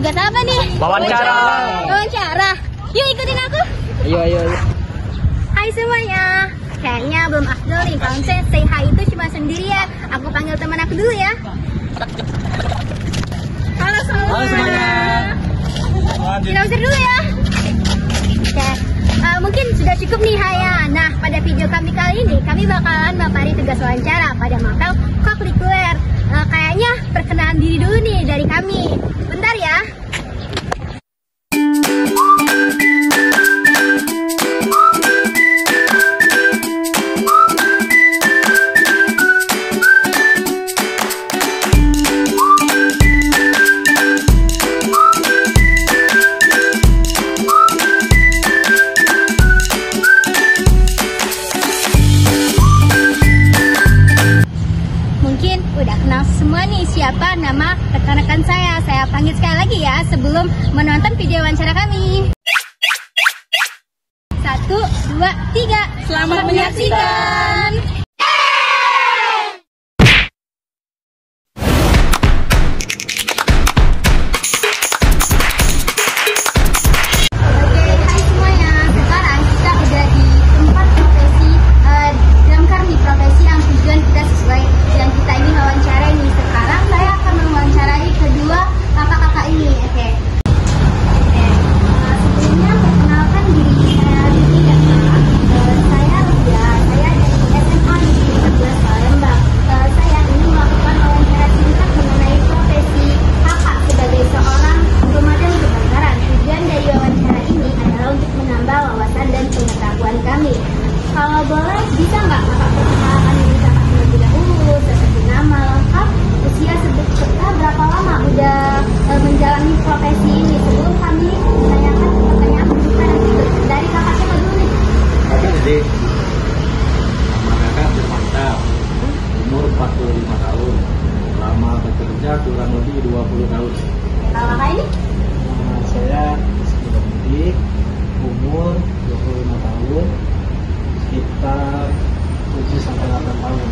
tugas apa nih? Wawancara. Wawancara. Yuk ikutin aku. Ayo. Hai semuanya. Kayaknya belum afdol nih kalau saya say hi itu cuma sendirian. Aku panggil teman aku dulu ya. Halo semuanya. Kita usir dulu ya. Oke. Mungkin sudah cukup nih Haya. Nah, pada video kami kali ini kami bakalan mapari tugas wawancara pada mapel kokurikuler. Kayaknya perkenalan diri dulu nih dari kami. Bentar ya. Udah kenal semua nih siapa nama rekan-rekan saya. Saya panggil sekali lagi ya sebelum menonton video wawancara kami. 1, 2, 3. Selamat menyaksikan. Kalau boleh, bisa nggak Kakak perkenalkan diri Kakak terlebih dahulu, seperti nama lengkap, usia serta berapa lama udah menjalani profesi ini sebelum kami menanyakan pertanyaan pembukaan dari Kakak siapa dulu nih? Jadi, nama Kakak Firmanta, umur 45 tahun, lama bekerja kurang lebih 20 tahun. Kalau Kakak ini? Saya Rizky, umur 25 tahun, sekitar 7-8 tahun.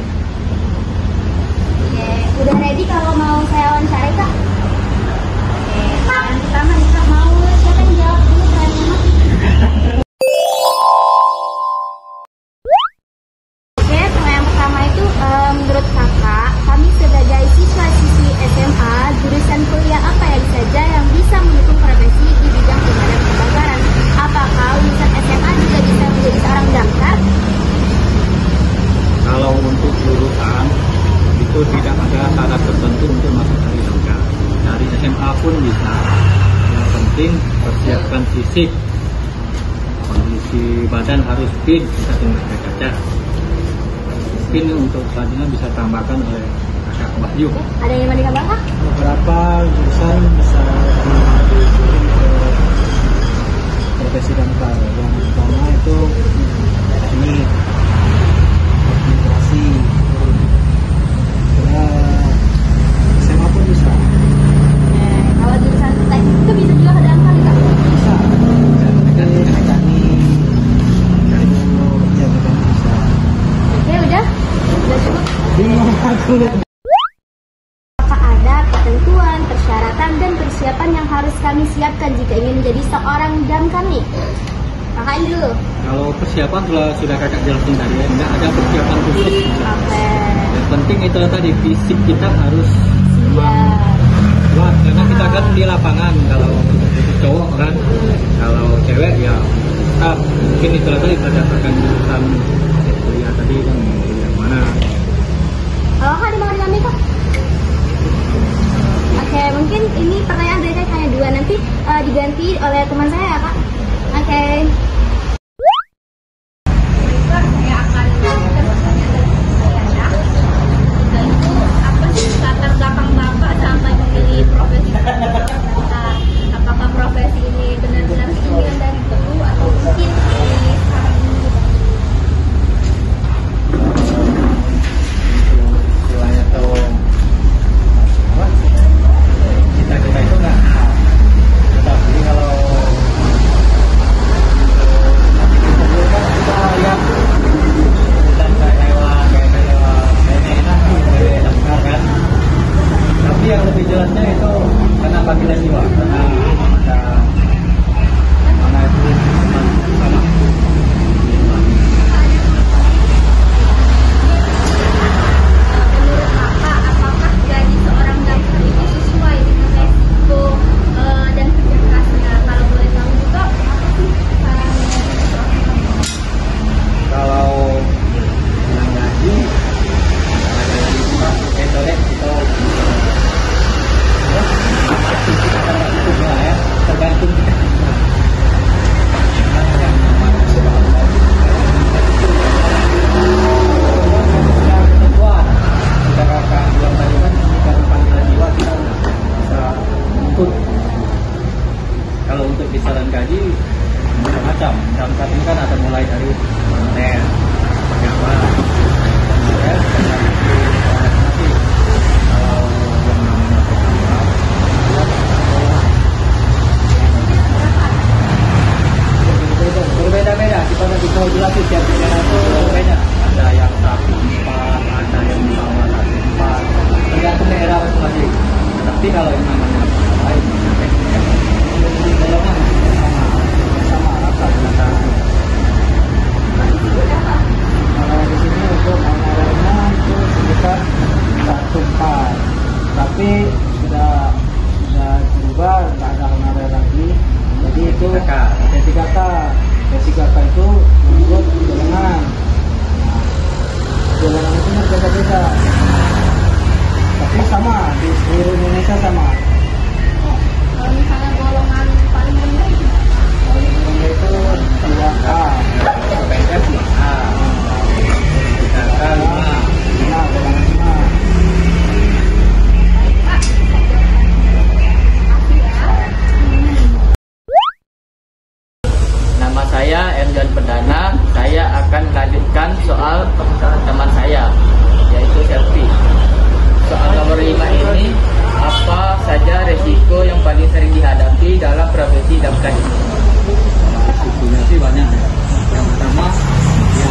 Oke, udah ready kalau mau saya wawancarai Kak? Oke, yang pertama nih Kak, mau siapa yang jawab dulu pertanyaannya? Oke, pertanyaan pertama itu menurut Kakak, kami sebagai siswa-siswi SMA, jurusan kuliah apa yang saja yang bisa mendukung profesi di bidang pemadam kebakaran? Apakah lulusan SMA juga bisa menjadi seorang damkar? Kalau untuk jurusan itu tidak ada syarat tertentu untuk masuk dari damkar. Dari SMA pun bisa. Yang penting persiapkan fisik, kondisi badan harus fit, bisa tengah kaca. Mungkin untuk selanjutnya bisa tambahkan oleh Kakak Wahyu. Ada yang mau ditambahkan? Beberapa jurusan bisa dimasukin ke profesi damkar. Yang pertama itu teknik, administrasi, ya SMA pun bisa. Kalau jurusan teknik itu bisa juga ke damkar juga? Bisa. Mekanik, ya mekanik bisa. Oke, udah cukup. Bingung aku. Apakah ada ketentuan, persyaratan, dan persiapan yang harus kami siapkan jika ingin menjadi seorang damkar nih? Kakak ini dulu. Kalau persiapan sudah Kakak jelasin tadi ya, tidak ada persiapan khusus. Oke. Yang penting itu tadi fisik kita harus Siap. kuat karena kita kan di lapangan. Kalau untuk cowok kan, kalau cewek ya mungkin itu tadi berdasarkan jurusan kuliah tadi kan kuliah mana. Kalau Kak dimana kami Kak? Oke, mungkin ini pertanyaan dari saya hanya 2, nanti diganti oleh teman saya ya Kak. Oke. Saya akan mengajukan pertanyaan dari saya. Itu apa sih latar belakang Bapak sampai memilih profesi damkar? Apakah profesi ini benar-benar impian dari dulu atau mungkin dari sekarang ini? Istilahnya tuh apa? Cita-cita itu nggak. Tetapi kalau yang lebih jelasnya itu karena panggilan jiwa, karena ada mana itu sama. Menurut Bapak, apakah gaji seorang damkar itu sesuai dengan resiko dan kerja kerasnya? Kalau boleh tahu juga, apa sih Kalau yang gaji, tergantung kita. Kalau untuk kisaran gaji macam-macam. Damkar ini kan ada mulai dari honorer, pegawai, ya, nanti kalau yang namanya pegawai berbeda-beda. Kita nanti mau jelasin tiap daerah itu berbeda. Ada yang 1/4, ada yang di bawah 1/4, tergantung daerah masing-masing. Tapi kalau yang namanya pegawai, golongan sama rata. Kalau di sini untuk honorernya itu sekitar 1/4, tapi sudah berubah, nggak ada honorer lagi. Jadi itu P3K itu menurut golongan. Golongan itu beda-beda, tapi sama di seluruh Indonesia sama. kalau misalnya golongan paling rendah itu? Golongan itu 2K, PNS 2A, 3K 5. golongan 5. Nama saya Erjan Perdana. Saya akan melanjutkan soal teman saya, yaitu Selfie. Soal nomor 5 ini, apa saja resiko yang paling sering dihadapi dalam profesi damkar ini? Risikonya sih banyak ya. Yang pertama, ya,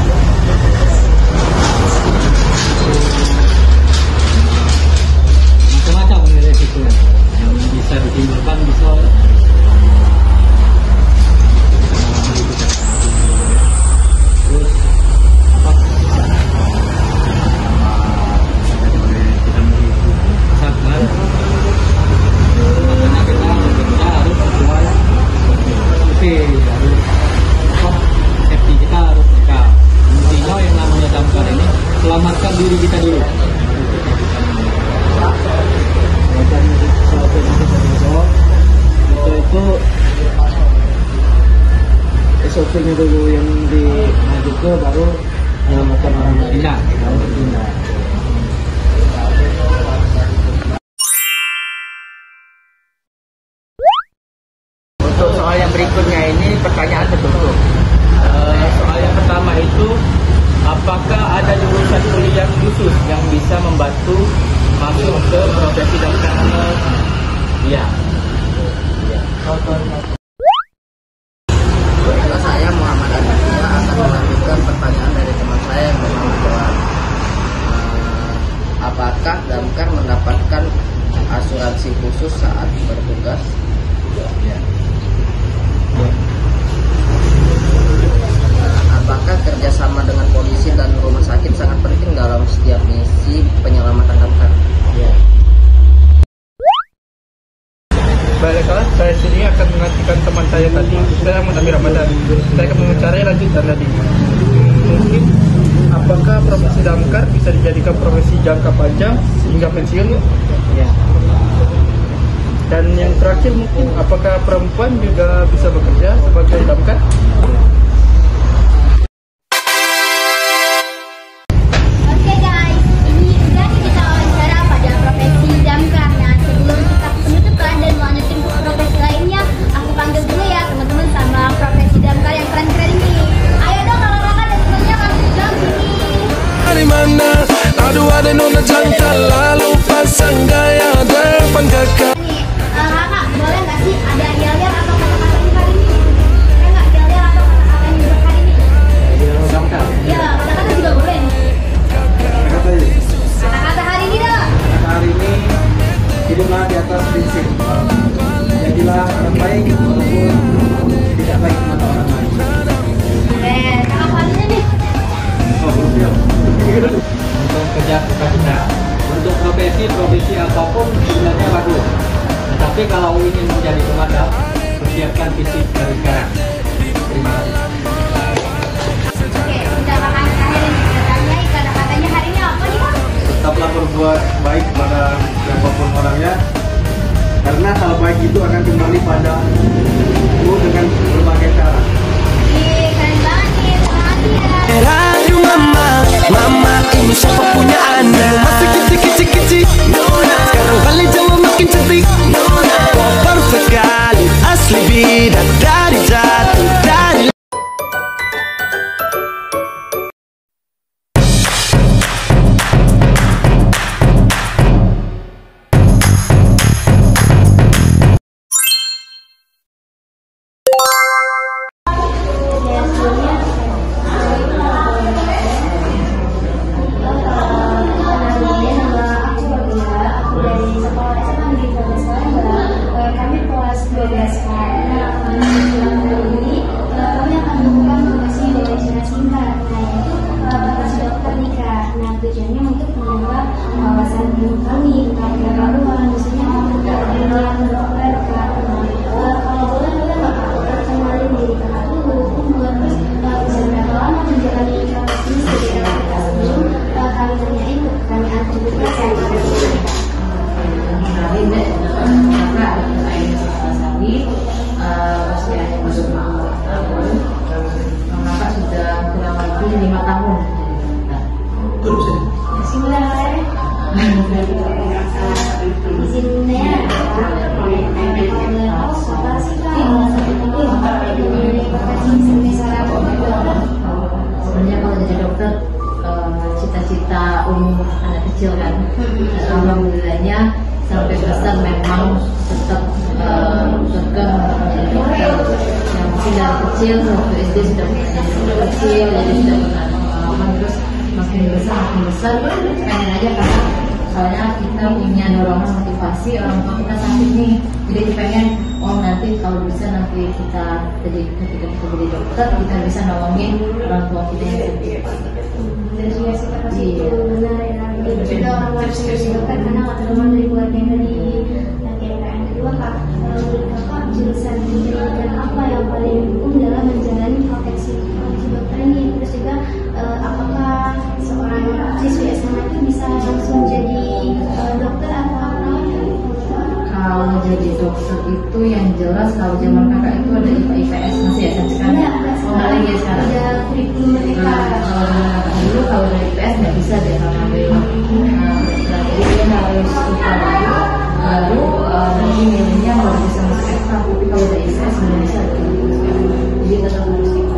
macam-macam risikonya. Yang bisa ditimbulkan bisa terus apa? Kita merusak kan? Makanya kita bekerja harus sesuai SOP, harus apa? Safety kita harus dekat. Intinya yang namanya damkar ini selamatkan diri kita dulu. Wajan suatu itu SOP-nya dulu yang dimaju ke baru menemukan orang lain. Tindak. Untuk soal yang berikutnya ini pertanyaan tertutup. Soal yang pertama itu, apakah ada jurusan kuliah khusus yang bisa membantu masuk ke profesi damkar? Iya. Saya Muhammad Aditya akan melanjutkan pertanyaan dari teman saya yang bernama Johan. Apakah damkar mendapatkan asuransi khusus saat bertugas? Apakah kerjasama dengan polisi dan rumah sakit sangat penting dalam setiap misi penyelamatan damkar? Baiklah, saya sini akan menggantikan teman saya tadi. Saya Muhammad Ramadan. Saya akan mewawancarai lanjutan tadi. Mungkin apakah profesi damkar bisa dijadikan profesi jangka panjang hingga pensiun? Ya. Dan yang terakhir mungkin apakah perempuan juga bisa bekerja sebagai damkar? Oke guys, ini udah kita wawancara pada profesi damkar. Nah, sebelum kita penutupan dan melanjutkan ke profesi lainnya, aku panggil dulu ya teman-teman sama profesi damkar yang keren-keren ini. Ayo dong kakak-kakak dan temannya langsung bilang sini. Dari mana? Aduh ada nona jangka lalu pasang gaya depan kakak. Nih, kakak boleh nggak sih ada yel-yel atau kata-kata ini kali ini? Boleh nggak yel-yel atau kata-kata? apapun sebenarnya bagus. Tapi kalau ingin menjadi pemadam, persiapkan fisik dari sekarang. Terima kasih. Oke, udah makan terakhir yang kita tanyai, kata-katanya hari ini apa nih Bang? Tetaplah berbuat baik kepada siapapun orangnya, karena hal baik itu akan kembali padamu dengan berbagai cara. Keren banget nih, semangat ya. Radio mama, mama ini siapa punya anak? Masih kecil-kecil, sekarang balik Jawa makin cantik. Kau perfect sekali, asli bidan dari jatuh dari. Kami kelas 12 kami akan melakukan tugasnya dari surat singkat, yaitu bagasi dokter nih Kak. Nah, tujuannya untuk menambah wawasan ilmu kami tentang pengetahuan, khususnya untuk dunia kedokteran Kak. Kalau boleh nggak Kak, kenalin diri Kakak dulu, umur, terus usia berapa lama menjalani profesi ini sebagai dokter sebelum kami tanyain kami antar juga saya pada diri. Kenalin deh, kakak Aini Salasari, usianya masuk 4 tahun. Kakak sudah kurang lebih 5 tahun jadi dokter. Bismillah. Izinnya apa sih Kak? Sebenarnya kalau jadi dokter cita-cita umum anak kecil kan. Alhamdulillahnya sampai besar memang tetap kekeh menjadi dokter. Yang mungkin dari kecil waktu SD sudah punya dokter kecil, jadi sudah punya pengalaman, terus makin besar pengen aja karena soalnya kita punya dorongan motivasi orang tua kita sakit nih, jadi kita pengen nanti kalau bisa nanti kita ketika kita jadi dokter kita bisa nolongin orang tua kita yang sakit. Dan juga sikap itu benar ya. Itu juga orang harus jadi dokter karena nggak terlalu dari keluarga yang dari yang kedua Kak. Kakak jurusan pendidikan apa yang paling didukung dalam menjalani profesi dokter ini? Terus juga apakah seorang siswi SMA itu bisa langsung jadi dokter atau apa? Kalau jadi dokter itu yang jelas kalau zaman kakak itu ada IPA IPS masih ya sekarang. Iya, Oh nggak lagi ya sekarang. ada kurikulum mereka. Kalau kakak dulu kalau dari IPS nggak bisa deh karena jadi dia harus IPA dulu, lalu nanti nilainya baru bisa masuk ekstra. Tapi kalau dari IPS nggak bisa jadi tetap harus IPA.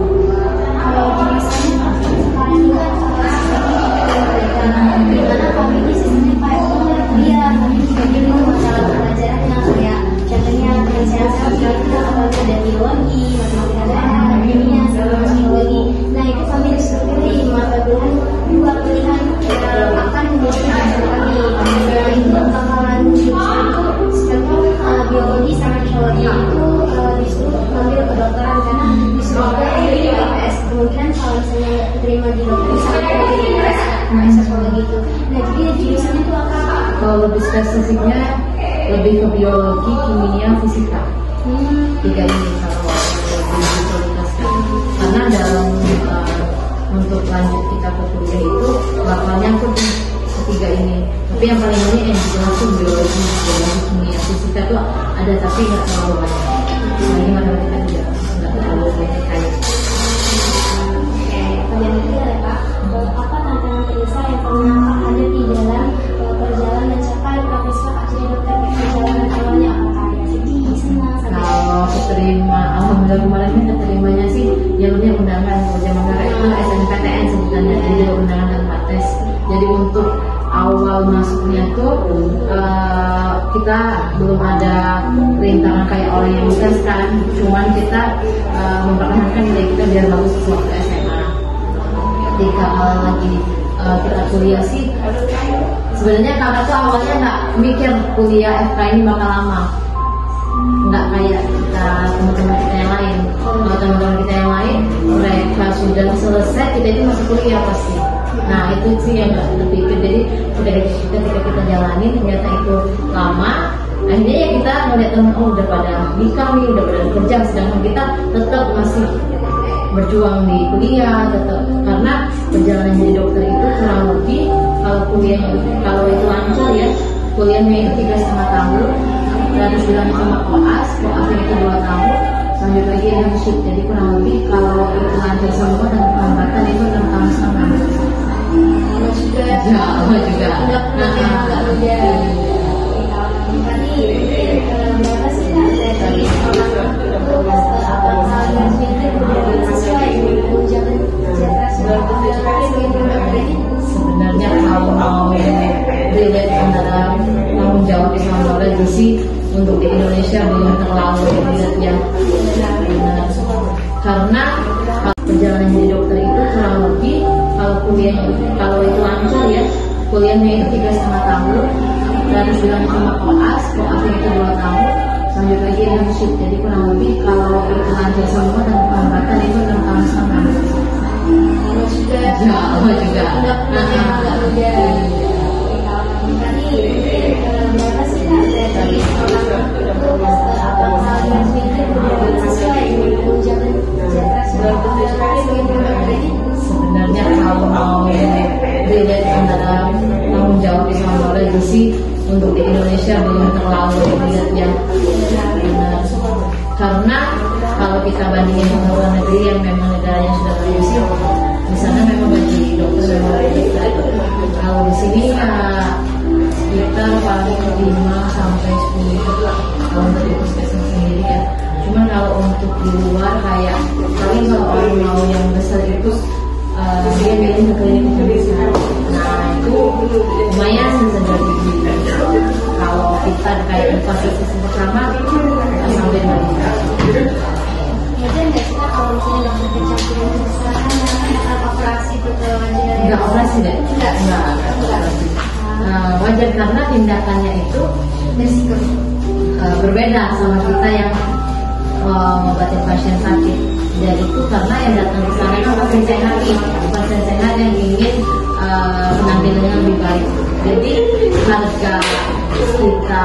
Kalau jurusannya sekarang ini kan dimana kami ini sistemnya kayak kuliah, kami juga jadi masalah pelajaran yang kayak contohnya kesehatan kita apalagi ada biologi, matematika dan kimia, sama psikologi. Nah itu kami harus pilih mata kuliah dua pilihan yang akan menjadi jurusan kami. Nah itu bakalan jurusan itu sebenarnya biologi sama psikologi itu disuruh ngambil kedokteran karena disuruh dari IPS. Kemungkinan kalau misalnya nggak diterima di dokter bisa jadi IPS psikologi itu. Nah jadi jurusannya itu apa? Kalau lebih spesifiknya lebih ke biologi, kimia, fisika. Tiga ini kalau diprioritaskan. Karena dalam untuk lanjut kita ke kuliah itu bakal nyangkut nih ketiga ini. Tapi yang paling banyak yang langsung biologi, kimia, fisika itu ada tapi nggak terlalu banyak. Lagi matematika juga nggak terlalu banyak kayak. Pertanyaan ketiga ya Pak, apa tantangan terbesar yang pernah Pak hadapi dalam perjalanan mencapai profesi jadi dokter di perjalanan awalnya apakah ada sedih, senang, Kalau keterima, alhamdulillah kemarin keterimanya sih jalurnya undangan. Kalau zaman kakak itu SNPTN sebutannya, jadi jalur undangan tanpa tes. Jadi untuk awal masuknya tuh kita belum ada rintangan kayak orang yang tes kan, cuman kita mempertahankan nilai kita biar bagus waktu SMA. Ketika lagi kita kuliah sih sebenarnya kakak tuh awalnya nggak mikir kuliah FK ini bakal lama, nggak kayak kita teman-teman kita yang lain. Kalau teman-teman kita yang lain mereka sudah selesai, kita itu masih kuliah pasti. Nah itu sih yang nggak terpikir. Jadi udah ketika kita jalani ternyata itu lama. Akhirnya ya kita ngeliat teman, oh udah pada nikah nih, udah pada kerja, sedangkan kita tetap masih berjuang di kuliah tetap, karena perjalanan jadi dokter itu kurang lebih kalau itu lancar ya, kuliahnya itu 3,5 tahun, terus bilang sama koasnya itu 2 tahun, lanjut lagi internship. Jadi kurang lebih kalau itu lancar semua dan penempatan itu 6 tahun setengah. Lama juga. Nggak mudah. Sebenarnya kalau mau relate antara tanggung jawab sama revisi untuk di Indonesia belum terlalu relate ya. Karena perjalanan jadi dokter itu kurang lebih kalau itu lancar ya, kuliahnya itu 3,5 tahun, terus bilang sama koasnya itu 2 tahun, lanjut lagi internship. Jadi kurang lebih kalau itu lancar semua dan penempatan itu 6 tahun setengah. Lama juga. Nggak mudah. Sebenarnya kalau mau relate antara tanggung jawab sama revisi untuk di Indonesia belum terlalu relate ya. Karena kalau kita bandingin sama luar negeri yang memang negara yang sudah revisi, di sana memang gaji dokter memang kita. Kalau di sini kita paling 5 sampai 10 tahun dari puskesmas sendiri ya. Cuman kalau untuk di luar kayak paling kalau orang mau yang besar itu dia milih ke klinik besar. Nah itu lumayan sekedar gitu. Kalau kita kayak di fase pertama sampai 2 juta. Kemudian nggak sih kalau misalnya dokter kecantikan kesalahan operasi betul aja? Nggak operasi deh. Nggak operasi. Wajar karena tindakannya itu risiko berbeda sama kita yang mengobati pasien sakit. Dan itu karena yang datang ke sana itu pasien sehat yang ingin penampilannya lebih baik. Jadi harga kita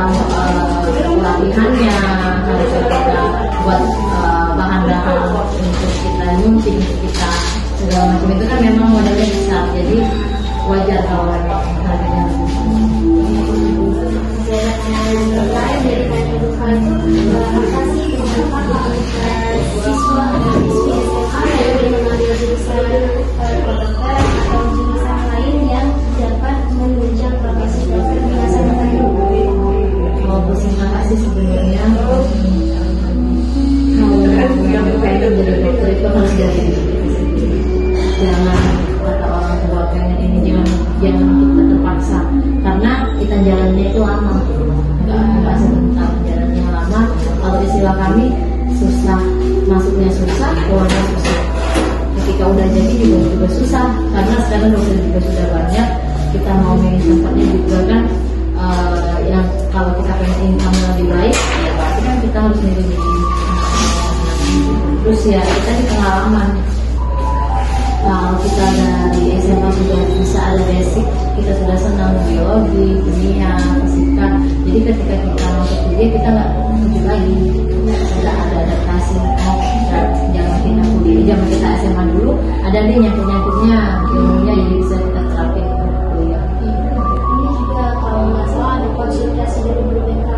pelatihannya, harga kita buat bahan-bahan untuk kita nyuntik, untuk kita segala macam itu kan memang modalnya besar. Jadi wajar kalau harganya sebenarnya kalau yang pengen jadi dokter itu harus jadi jangan kata orang tua pengen ini jangan kita terpaksa karena kita jalannya itu lama nggak sebentar jalannya lama. Kalau istilah kami susah masuknya susah keluarnya susah. Ketika udah jadi juga susah karena sekarang dokter juga sudah banyak, kita mau milih tempatnya juga kan yang kalau kita pengen income lebih baik ya pasti kan kita harus milih. Terus ya kita di pengalaman kalau kita dari SMA sudah bisa ada basic, kita sudah senang biologi, kimia, fisika. Jadi ketika kita masuk kuliah kita nggak lanjut lagi, nggak ada adaptasi. Jangan kita kuliah, jangan kita SMA dulu ada nih nyangkut-nyangkutnya ilmunya jadi bisa kita terapin ke kuliah. Ini juga kalau nggak salah ada konsultasi dari BPK.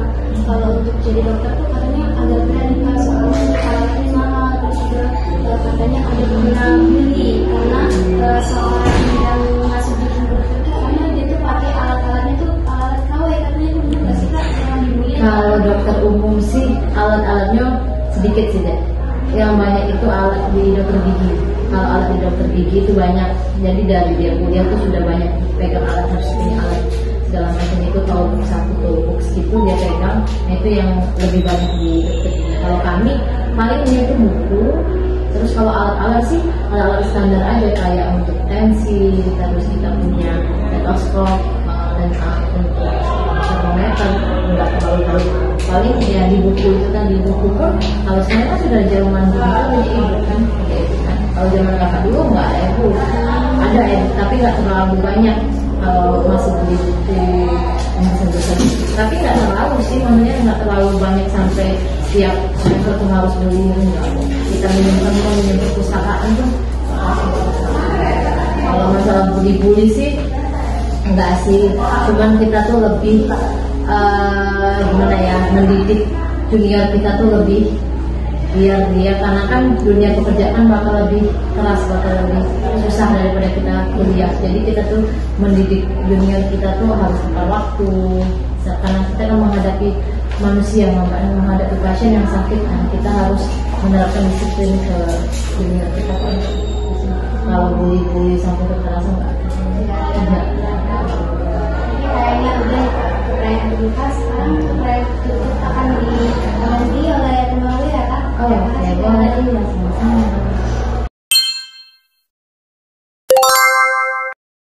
Kalau untuk jadi dokter tuh katanya agak berani kan soalnya alatnya mahal, terus juga katanya ada pernah beli karena seorang yang masuk di dokter tuh karena dia tuh pakai alat-alatnya tuh alat KW katanya itu benar sih kak yang dibeli. Kalau dokter umum sih alat-alatnya sedikit sih deh. Yang banyak itu alat di dokter gigi. Kalau alat di dokter gigi itu banyak. Jadi dari dia kuliah tuh sudah banyak pegang alat, harus punya alat segala macam itu. Kalau satu toolbox itu dia pegang, nah itu yang lebih banyak di dokter gigi. Kalau kami palingnya itu buku. Terus kalau alat-alat sih alat-alat standar aja kayak untuk tensi, terus kita punya stetoskop dan untuk termometer, nggak terlalu paling ya di buku itu kan, di buku pun kalau sekarang kan sudah zaman dulu kan punya ibu kan, kalau zaman kakak dulu nggak ada ibu, ada tapi nggak terlalu banyak masuk di besar. Tapi nggak terlalu sih, maksudnya nggak terlalu banyak sampai setiap semester tuh harus beli. Kita minum perpustakaan tuh. Kalau masalah bully sih enggak sih, cuman kita tuh lebih gimana ya, mendidik junior kita tuh lebih biar dia, karena kan dunia pekerjaan bakal lebih keras, bakal lebih susah daripada kita kuliah. Jadi kita tuh mendidik junior kita tuh harus tepat waktu, karena kita kan menghadapi manusia, menghadapi pasien yang sakit, kan kita harus menerapkan disiplin ke junior kita kan. Kalau bully sampai kekerasan enggak. Kayaknya udah proyek kita sekarang proyek tutup akan diganti oleh Tenawi ya Kak? Oh ya, boleh ya, sama-sama.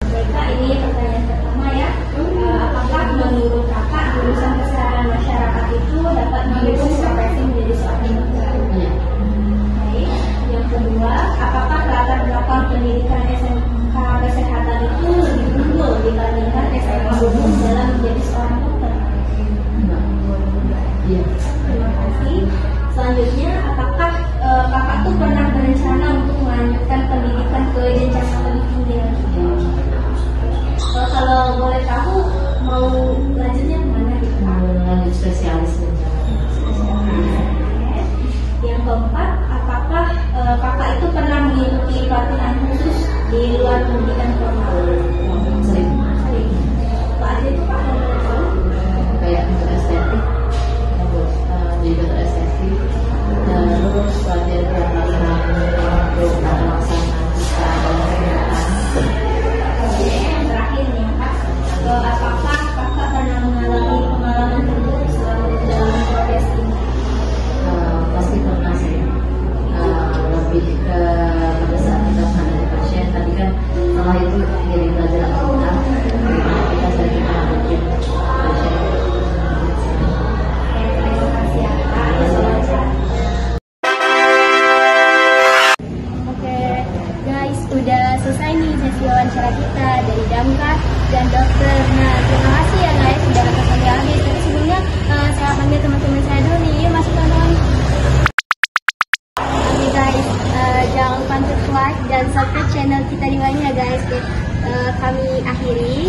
Kak, ini pertanyaan pertama ya. Apakah menurut Kakak jurusan kesehatan masyarakat itu dapat mendukung profesi menjadi seorang dokter? Iya. Baik. Yang kedua, apakah latar belakang pendidikan SMK kesehatan itu lebih unggul dibandingkan SMA umum dalam menjadi seorang dokter? Enggak. Iya. Terima kasih. Selanjutnya, apakah Kakak tuh pernah berencana untuk melanjutkan pendidikan ke jenjang yang lebih tinggi lagi? Kalau boleh tahu, mau lanjutnya kemana gitu? Mau lanjut spesialis Yang keempat, apakah Kakak itu pernah mengikuti pelatihan khusus di luar pendidikan formal? sering. Apa aja itu Pak? Yang boleh tahu? Kayak untuk estetik, jadi dokter estetik, terus pelatihan untuk pelaksanaan kita Oke, yang terakhir nih Kak, apakah Kakak pernah mengalami pengalaman buruk selama dalam proses ini? pasti pernah sih, lebih ke pada saat kita menghadapi pasien. Tadi kan setelah itu jadi pelajaran kita, bagaimana kita sering menghadapi pasien. Terima kasih ya Kak, atas wawancara. Oke guys, udah selesai nih sesi wawancara kita dari Damkar dan dokter. Nah, terima kasih ya guys sudah nonton sampai habis. Tapi sebelumnya saya panggil teman-teman saya dulu nih, yuk masuk teman-teman. Oke guys, jangan lupa untuk like dan subscribe channel kita di bawah ya guys. Kami akhiri.